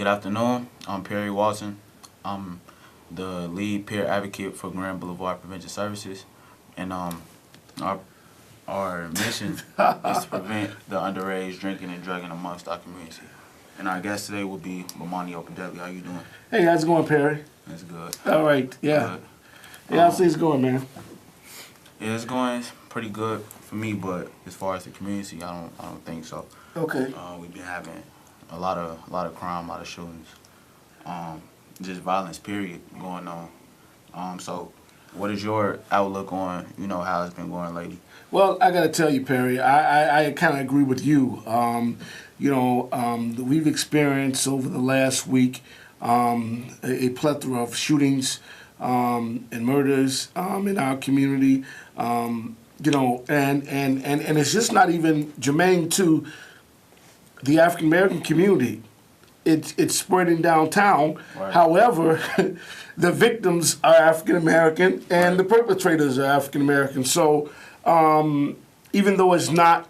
afternoon. I'm Perry Walton. I'm the lead peer advocate for Grand Boulevard Prevention Services, and our our mission is to prevent the underage drinking and drugging amongst our community. And our guest today will be Bomani Opadeli. How you doing? Hey, how's it going, Perry? It's good. All right, yeah. Good. Yeah, how's things going, man? Yeah, it's going pretty good for me, but as far as the community, I don't think so. Okay. We've been having a lot of crime, a lot of shootings, just violence, period, going on. So, what is your outlook on how it's been going lately? Well, I got to tell you, Perry, I kind of agree with you. We've experienced over the last week a plethora of shootings and murders in our community. And it's just not even germane to the African American community. It's spreading downtown. Right. However, the victims are African American and the perpetrators are African American. So even though it's not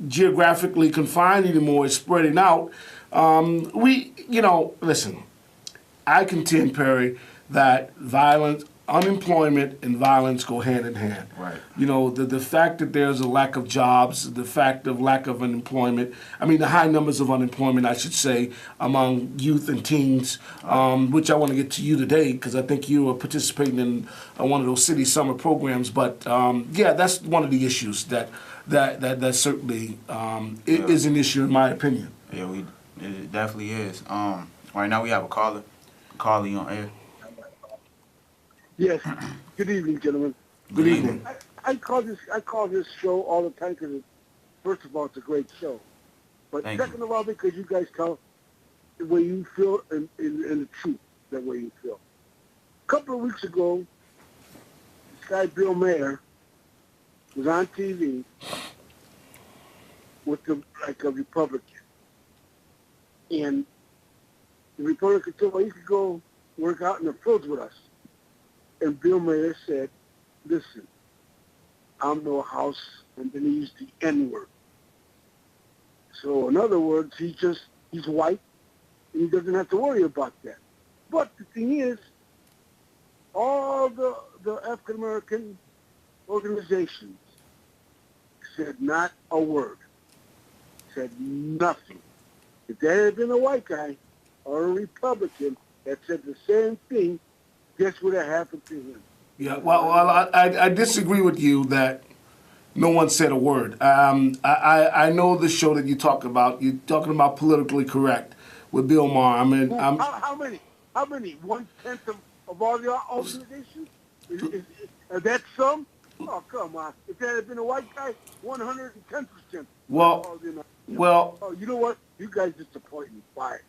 geographically confined anymore, it's spreading out. Listen, I contend, Perry, that unemployment and violence go hand in hand. Right. The fact that there's a lack of jobs, the fact of lack of unemployment, the high numbers of unemployment, I should say, among youth and teens, which I want to get to you today because I think you are participating in one of those city summer programs. But that's one of the issues that certainly is an issue in my opinion. Yeah, it definitely is. Right now we have a caller. Carly on air. Yes. Good evening, gentlemen. Good evening. I call this show all the time because, first of all, it's a great show. But Thank second you. of all, because you guys tell the way you feel and the truth, the way you feel. A couple of weeks ago, this guy, Bill Mayer, was on TV with a Republican. And the Republican said, well, you could go work out in the fields with us. And Bill Mayer said, listen, I'm no house, and then he used the N-word. So in other words, he's white, and he doesn't have to worry about that. But the thing is, all the African-American organizations said not a word, said nothing. If there had been a white guy or a Republican that said the same thing, guess what happened to him? Yeah, well, I disagree with you that no one said a word. I know the show that you talk about. You're talking about Politically Correct with Bill Maher. How many? 1/10 of all the organizations? That's some? Oh, come on. If there had been a white guy, 110%. Well, Oh, you know what? You guys disappoint me. Bye.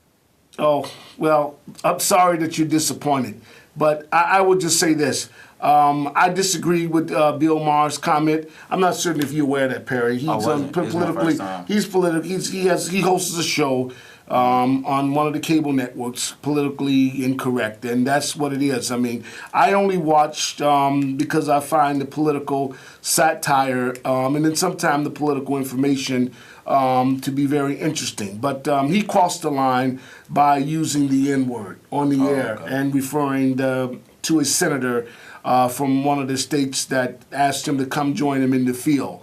Oh, well, I'm sorry that you're disappointed, but I would just say this. I disagree with Bill Maher's comment. I'm not certain if you're aware of that, Perry. He's politically, he hosts a show on one of the cable networks, Politically Incorrect, and that's what it is. I only watched because I find the political satire and then sometimes the political information to be very interesting. But he crossed the line by using the N-word on the air and referring to a senator from one of the states that asked him to come join him in the field.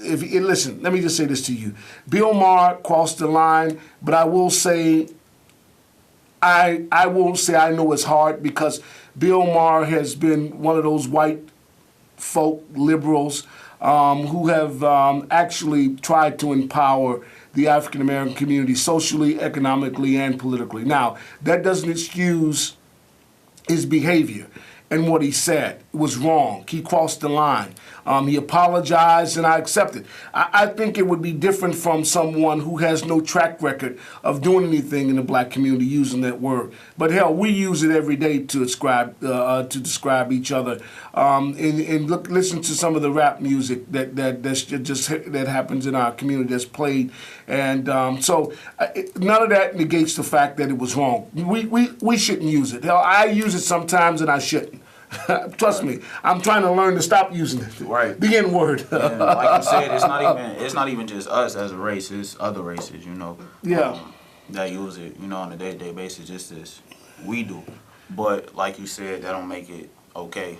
Listen, let me just say this to you. Bill Maher crossed the line, but I will say I know it's hard because Bill Maher has been one of those white folk liberals who have actually tried to empower the African American community socially, economically, and politically. Now, that doesn't excuse his behavior and what he said. It was wrong. He crossed the line. He apologized, and I accept it. I think it would be different from someone who has no track record of doing anything in the black community using that word. But hell, we use it every day to describe each other. Listen to some of the rap music that happens in our community that's played, and so none of that negates the fact that it was wrong. We shouldn't use it. Hell, I use it sometimes, and I shouldn't. Trust me, I'm trying to learn to stop using it. Right. The N-word. And like you said, it's not even just us as a race. It's other races. Yeah. that use it, on a day-to-day basis, just as we do. But like you said, that don't make it okay.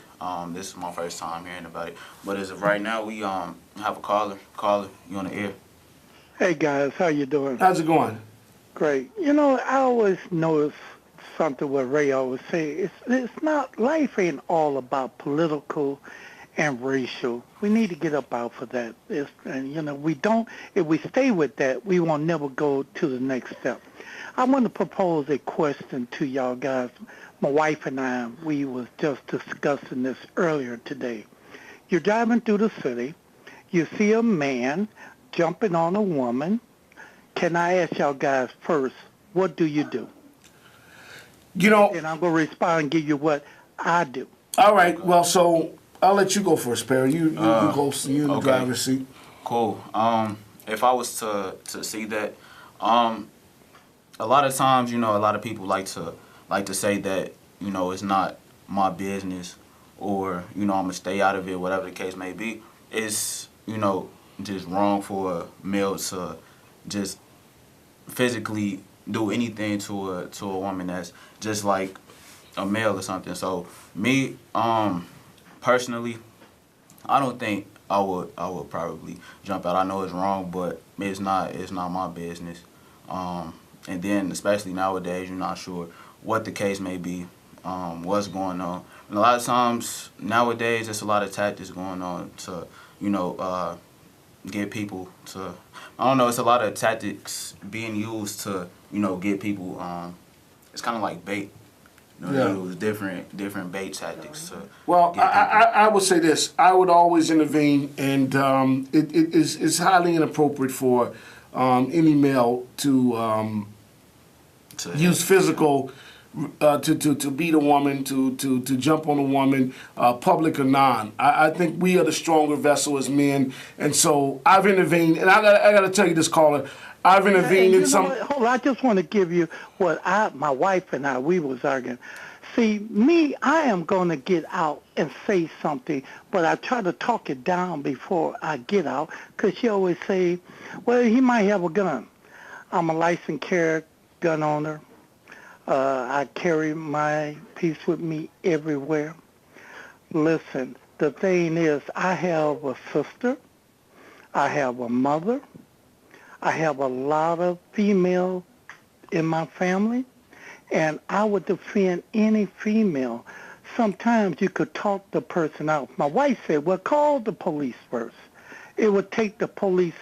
This is my first time hearing about it. But as of right now, we have a caller. Caller, you on the air? Hey guys, how you doing? How's it going? Great. I always notice something what Ray always say. It's not life ain't all about political and racial. We need to get up out for that. We don't. If we stay with that, we won't never go to the next step. I want to propose a question to y'all guys. My wife and I, we was just discussing this earlier today. You're driving through the city. You see a man jumping on a woman. Can I ask y'all guys first, what do you do? And I'm going to respond and give you what I do. All right. Well, so I'll let you go first, Perry. You go. You in the driver's seat. Cool. If I was to see that, a lot of times, a lot of people like to say that, it's not my business, or I'm gonna stay out of it, whatever the case may be. It's just wrong for a male to just physically do anything to a woman that's just like a male or something. So me, personally, I don't think I would probably jump out. I know it's wrong, but it's not my business. And then especially nowadays, you're not sure what the case may be, what's going on. And a lot of times nowadays, there's a lot of tactics going on to get people to. I don't know. It's a lot of tactics being used to get people. It's kind of like bait. They use different bait tactics to. Well, I would say this. I would always intervene, and it's highly inappropriate for any male to use physical, to beat a woman, to jump on a woman, public or non. I think we are the stronger vessel as men, and so I've intervened. And I got to tell you this, caller. I've intervened in some. Hold on, I just want to give you what my wife and I, we was arguing. See, me, I am going to get out and say something, but I try to talk it down before I get out, because she always say, well, he might have a gun. I'm a licensed gun owner. I carry my piece with me everywhere. Listen, the thing is, I have a sister. I have a mother. I have a lot of female in my family, and I would defend any female. Sometimes you could talk the person out. My wife said, well, call the police first. It would take the police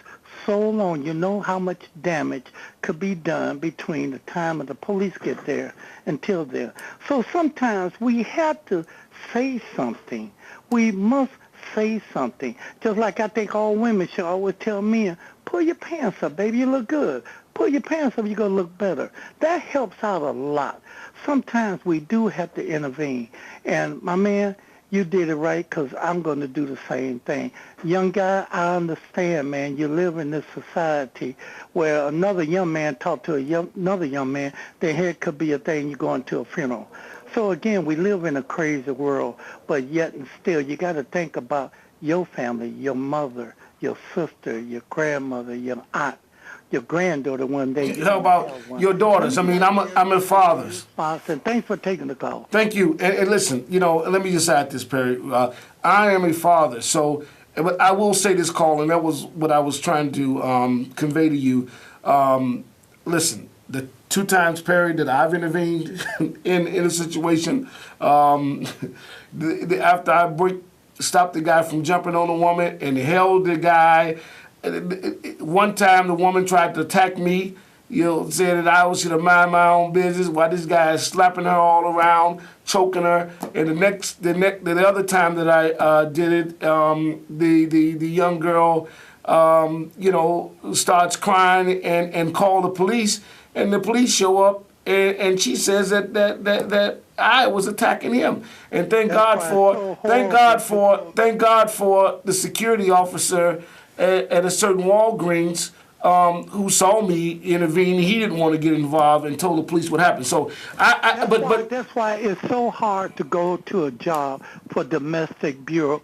so long. You know how much damage could be done between the time of the police get there until there. So sometimes we have to say something. We must say something. Just like I think all women should always tell men, pull your pants up, baby, you look good. Pull your pants up, you're going to look better. That helps out a lot. Sometimes we do have to intervene. And my man, you did it right, because I'm going to do the same thing. Young guy, I understand, man. You live in this society where another young man talked to another young man, their head could be a thing, you're going to a funeral. So again, we live in a crazy world, but yet and still, you got to think about your family, your mother, your sister, your grandmother, your aunt, your granddaughter one day. How about your daughters? I mean, I'm a father's. And thanks for taking the call. Thank you. And listen, let me just add this, Perry. I am a father, so but I will say this, call, and that was what I was trying to convey to you. Listen, the 2 times, Perry, that I've intervened in a situation, after I stopped the guy from jumping on a woman and held the guy. One time the woman tried to attack me, said that I should have mind my own business while this guy is slapping her all around, choking her. And the other time that I did it, the young girl, starts crying and call the police, and the police show up, and she says that I was attacking him. And thank God for the security officer at a certain Walgreens who saw me intervene. He didn't want to get involved and told the police what happened. So that's why it's so hard to go to a job for domestic bureau.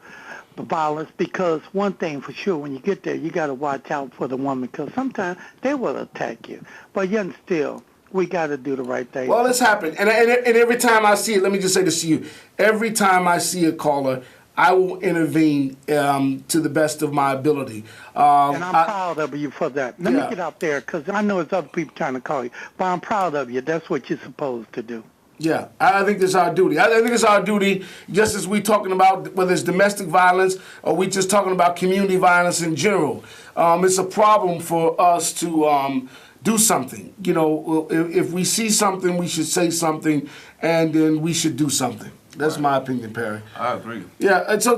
the violence, because one thing for sure, when you get there, you got to watch out for the woman, because sometimes they will attack you. But yet and still, we got to do the right thing. Well, it's happened. And every time I see it, let me just say this to you. Every time I see a caller, I will intervene to the best of my ability. And I'm proud of you for that. Let Yeah. me get out there, because I know it's other people trying to call you. But I'm proud of you. That's what you're supposed to do. Yeah, I think it's our duty. I think it's our duty, just as we talking about whether it's domestic violence or we just talking about community violence in general. It's a problem for us to do something. You know, if we see something, we should say something, and then we should do something. That's my opinion, Perry. I agree. Yeah, and so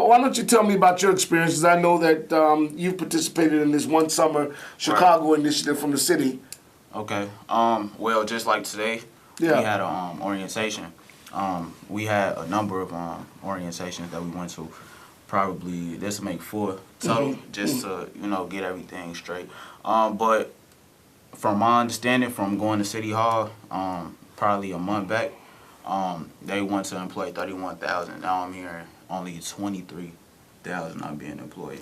why don't you tell me about your experiences? I know that you've participated in this one summer Chicago initiative from the city. Okay. Well, just like today, Yeah. we had an orientation. We had a number of orientations that we went to. Probably this will make 4 total, just to get everything straight. But from my understanding, from going to City Hall, probably a month back, they want to employ 31,000. Now I'm hearing only 23,000 are being employed.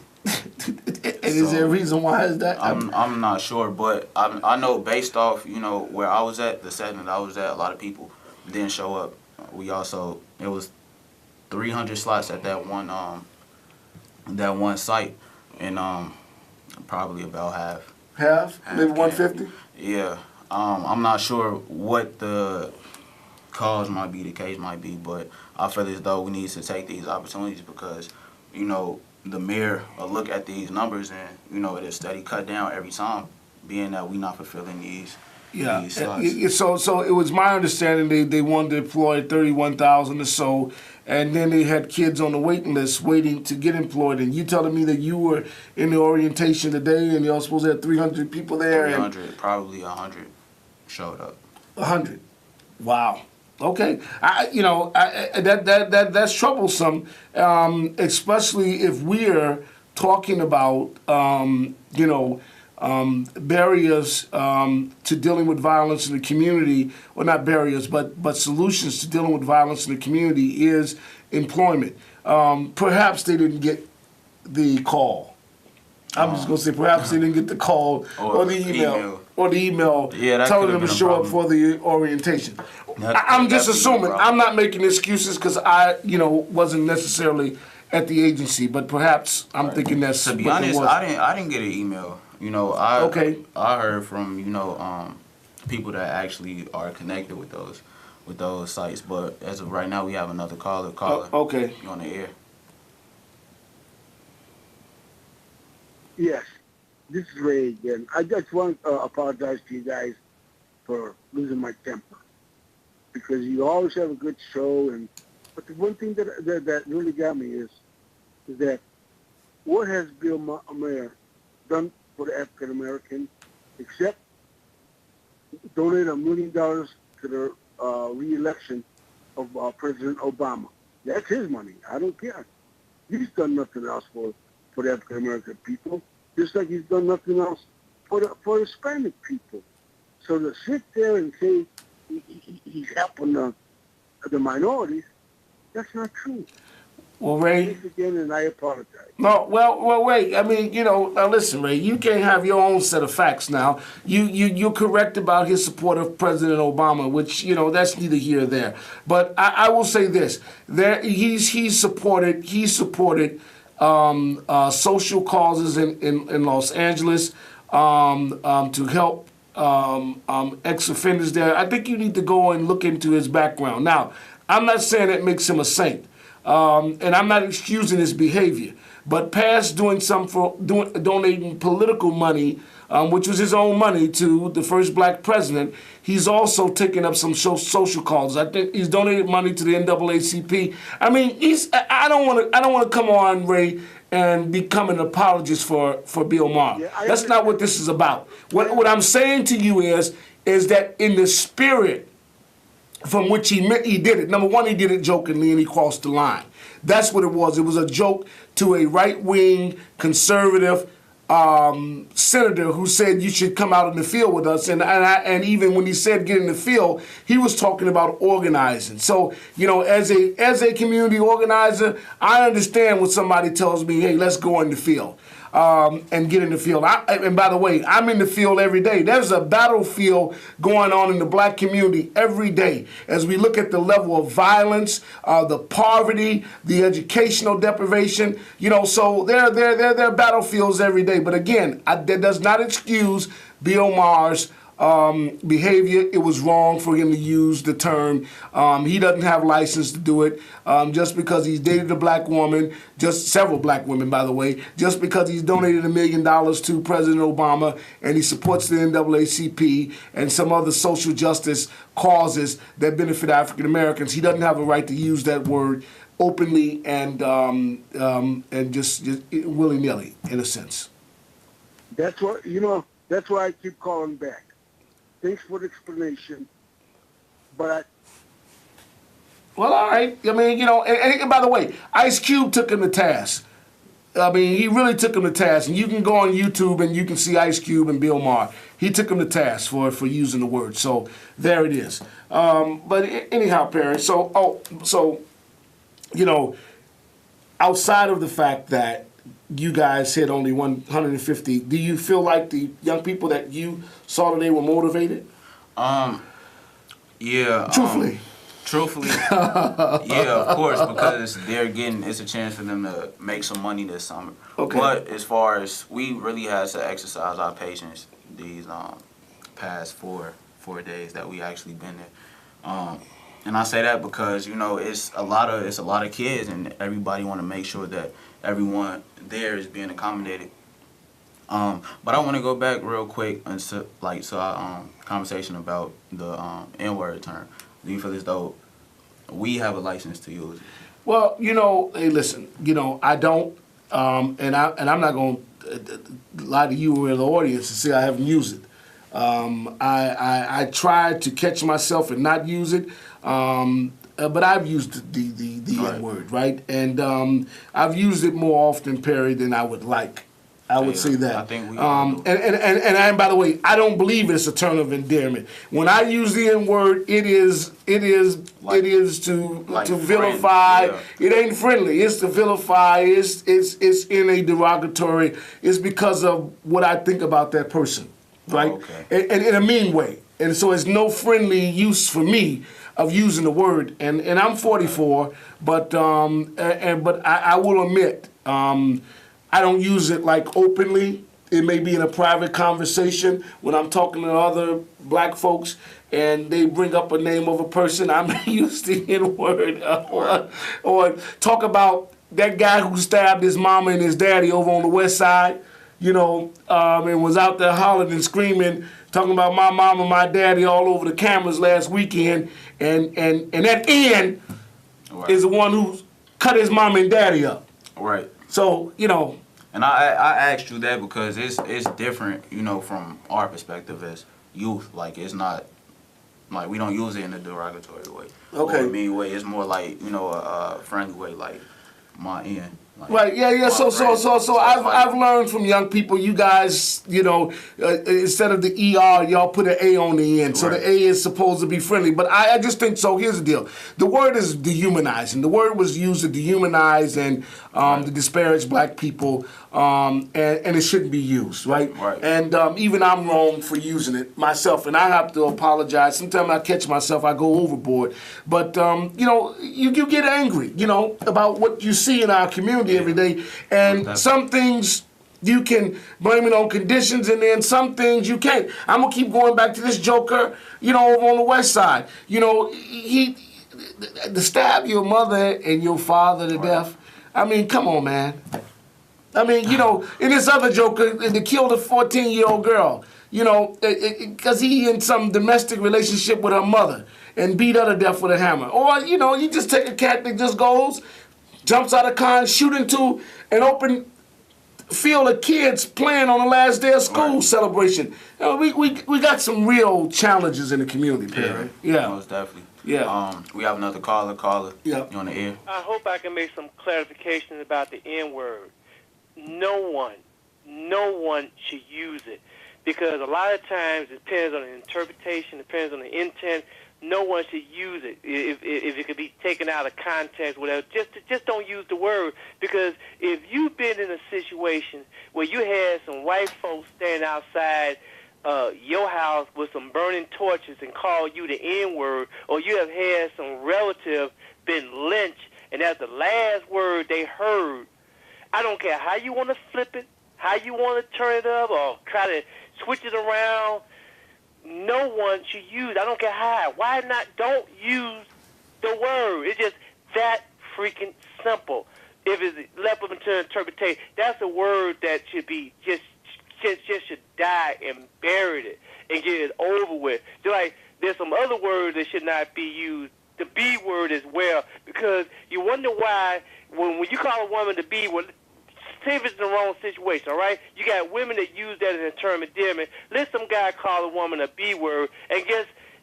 Is there a reason why is that? I'm not sure, but I know based off where I was at, the setting that I was at, a lot of people didn't show up. It was 300 slots at that one site, and probably about half. Maybe 150? Yeah. I'm not sure what the cause might be, the case might be, but I feel as though we need to take these opportunities because, the mayor will look at these numbers and, it'll steady cut down every time, being that we not fulfilling these slots. So it was my understanding they wanted to employ 31,000 or so, and then they had kids on the waiting list waiting to get employed. And you telling me that you were in the orientation today, and you're supposed to have 300 people there? 300, probably 100 showed up. 100. Wow. Okay, that's troublesome, especially if we're talking about barriers to dealing with violence in the community, or not barriers, but solutions to dealing with violence in the community is employment. Perhaps they didn't get the call. I'm just gonna say perhaps they didn't get the call or the email. Yeah, telling them to show up for the orientation. I'm just assuming. I'm not making excuses because I, wasn't necessarily at the agency, but perhaps I'm thinking that's. To be honest, I didn't get an email. I heard from people that actually are connected with those sites, but as of right now, we have another caller. Okay. You on the air? Yes, this is Ray again. I just want to apologize to you guys for losing my temper, because you always have a good show, but the one thing that really got me is that what has Bill Mayer done for the African American except donate $1 million to the re-election of President Obama? That's his money. I don't care. He's done nothing else for the African American people, just like he's done nothing else for Hispanic people. So to sit there and say he's helping the minorities, that's not true. Well, Ray. Thanks again, and I apologize. No, well, wait. I mean, now listen, Ray. You can't have your own set of facts now. You're correct about his support of President Obama, which that's neither here nor there. But I will say this: he's supported social causes in Los Angeles to help ex-offenders there. I think you need to go and look into his background. Now, I'm not saying that makes him a saint. And I'm not excusing his behavior, but past donating political money, which was his own money, to the first black president, he's also taken up some social causes. I think he's donated money to the NAACP. I mean, I don't want to come on, Ray, and become an apologist for Bill Maher. Yeah, that's not what this is about. What I'm saying to you is that in the spirit from which he did it. Number one, he did it jokingly and he crossed the line. That's what it was. It was a joke to a right-wing, conservative senator who said you should come out in the field with us, and even when he said get in the field, he was talking about organizing. So as a community organizer, I understand when somebody tells me, hey, let's go in the field. And get in the field. And by the way, I'm in the field every day. There's a battlefield going on in the black community every day as we look at the level of violence, the poverty, the educational deprivation. So there are battlefields every day. But again, that does not excuse Bill Maher's behavior. It was wrong for him to use the term. He doesn't have license to do it just because he's dated a black woman, just several black women, by the way, just because he's donated $1 million to President Obama and he supports the NAACP and some other social justice causes that benefit African Americans. He doesn't have a right to use that word openly and just willy-nilly, in a sense. That's what That's why I keep calling back. Thanks for the explanation, but well, all right. I mean, and by the way, Ice Cube took him to task. I mean, he really took him to task. And you can go on YouTube and you can see Ice Cube and Bill Maher. He took him to task for using the word. So there it is. But anyhow, Perry, outside of the fact that you guys hit only 150, do you feel like the young people that you saw today were motivated? Yeah. Truthfully, yeah, of course, because it's a chance for them to make some money this summer. Okay. But as far as we really had to exercise our patience these past four days that we actually been there. And I say that because it's a lot of kids, and everybody want to make sure that everyone there is being accommodated. But I want to go back real quick into our conversation about the N-word term. Do you feel as though we have a license to use it? Well, hey, listen, I don't, and I'm not going to lie to you or the audience and say I haven't used it. I tried to catch myself and not use it, but I've used the right. N-word, right? And I've used it more often, Perry, than I would like. I would say that. I think we all do. And by the way, I don't believe it's a term of endearment. When I use the N-word, it is to vilify. Yeah. It ain't friendly. It's to vilify. It's in a derogatory. It's because of what I think about that person, right? Oh, okay. And in a mean way. And so it's no friendly use for me of using the word. And I'm 44, but I will admit. I don't use it like openly. It may be in a private conversation when I'm talking to other black folks and they bring up a name of a person. I may use the N-word or talk about that guy who stabbed his mama and his daddy over on the west side, and was out there hollering and screaming, talking about my mama, my daddy all over the cameras last weekend. And that N Right. is the one who cut his mama and daddy up. Right. So, And I asked you that because it's different, from our perspective as youth. Like, it's not, like, we don't use it in a derogatory way. Okay. Or a mean way. It's more like, a friendly way, like, my end. Like, right, yeah. So I've learned from young people, you guys, instead of the ER, y'all put an A on the end. So Right. the A is supposed to be friendly. But I just think so. Here's the deal. The word is dehumanizing. The word was used to dehumanize and to disparage black people, and it shouldn't be used, right? Right. And even I'm wrong for using it myself, and I have to apologize. Sometimes I catch myself, I go overboard. But, you get angry, about what you see in our community every day. And some things you can blame it on conditions, and then some things you can't. I'm going to keep going back to this joker, over on the west side. He to stab your mother and your father to death. I mean, come on, man. I mean, in this other joker, they killed a 14-year-old girl, because he in some domestic relationship with her mother and beat her to death with a hammer. Or, you just take a cat that just goes, jumps out of car, shoot into an open field of kids playing on the last day of school celebration. We got some real challenges in the community, Perry. Yeah. Most definitely. Yeah. We have another caller. Yeah. You on the air? I hope I can make some clarification about the N-word. No one no one should use it, because a lot of times it depends on the interpretation, depends on the intent. No one should use it if it could be taken out of context, whatever. Just don't use the word, because if you've been in a situation where you had some white folks standing outside your house with some burning torches and call you the N-word, or you have had some relative been lynched and that's the last word they heard, I don't care how you want to flip it, how you want to turn it up, or try to switch it around. No one should use. I don't care how. Why not? Don't use the word. It's just that freaking simple. If it's left up to interpretation, that's a word that should be just should die and bury it and get it over with. Just like there's some other words that should not be used. The B word as well, because you wonder why when you call a woman the B word. See if it's in the wrong situation, all right? You got women that use that as a term of endearment. Let some guy call a woman a B word, and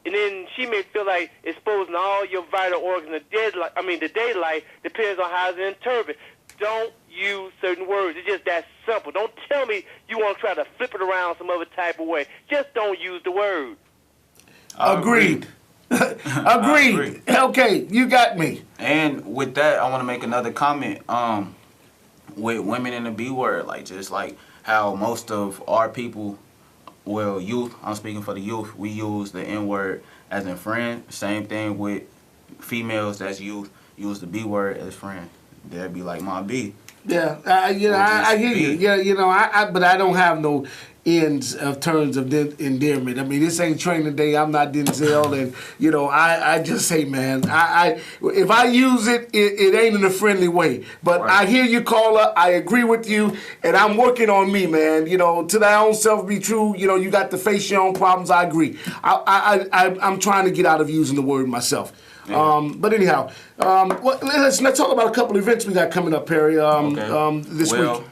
then she may feel like exposing all your vital organs the daylight depends on how it's interpreted. Don't use certain words. It's just that simple. Don't tell me you want to try to flip it around some other type of way. Just don't use the word. Agreed. Agreed. Okay, you got me. And with that, I want to make another comment. With women in the B word, just like how most of our people, well, youth, I'm speaking for the youth, we use the N word as in friend. Same thing with females that's youth, use the B word as friend. That'd be like my B. Yeah, I hear you. Yeah, but I don't have no ends of terms of endearment. I mean, this ain't training day. I'm not Denzel, and I just say, man, if I use it, it ain't in a friendly way. But right. I hear you, caller. I agree with you, and I'm working on me, man. To thy own self be true. You got to face your own problems. I agree. I'm trying to get out of using the word myself. Yeah. But anyhow, let's talk about a couple of events we got coming up, Perry. This week.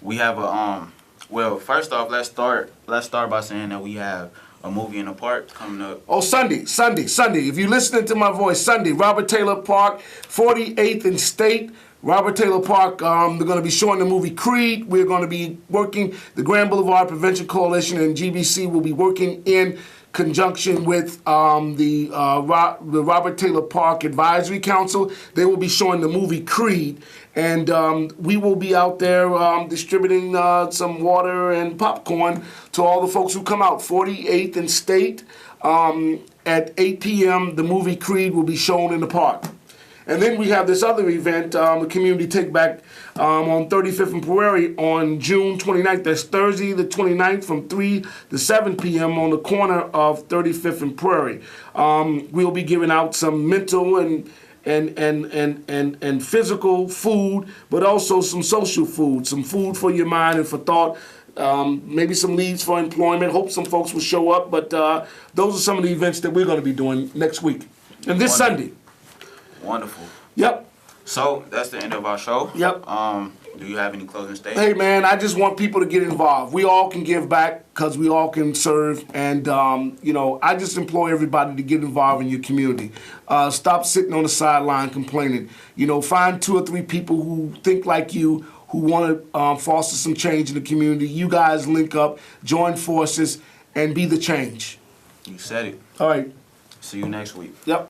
We have a Well, first off, let's start by saying that we have a movie in the park coming up. Oh, Sunday. If you're listening to my voice, Sunday, Robert Taylor Park, 48th and State. Robert Taylor Park, they're going to be showing the movie Creed. We're going to be working, the Grand Boulevard Prevention Coalition and GBC will be working in conjunction with the Robert Taylor Park Advisory Council. They will be showing the movie Creed, and we will be out there distributing some water and popcorn to all the folks who come out. 48th and State, at 8 p.m., the movie Creed will be shown in the park. And then we have this other event, a community take back on 35th and Prairie on June 29th. That's Thursday the 29th from 3 to 7 p.m. on the corner of 35th and Prairie. We'll be giving out some mental and physical food, but also some social food, some food for your mind and for thought. Maybe some leads for employment. Hope some folks will show up. But those are some of the events that we're going to be doing next week and this Sunday. Wonderful. Yep. So that's the end of our show. Yep. Do you have any closing statements? Hey, man, I just want people to get involved. We all can give back because we all can serve. And, I just implore everybody to get involved in your community. Stop sitting on the sideline complaining. Find 2 or 3 people who think like you, who want to foster some change in the community. You guys link up, join forces, and be the change. You said it. All right. See you next week. Yep.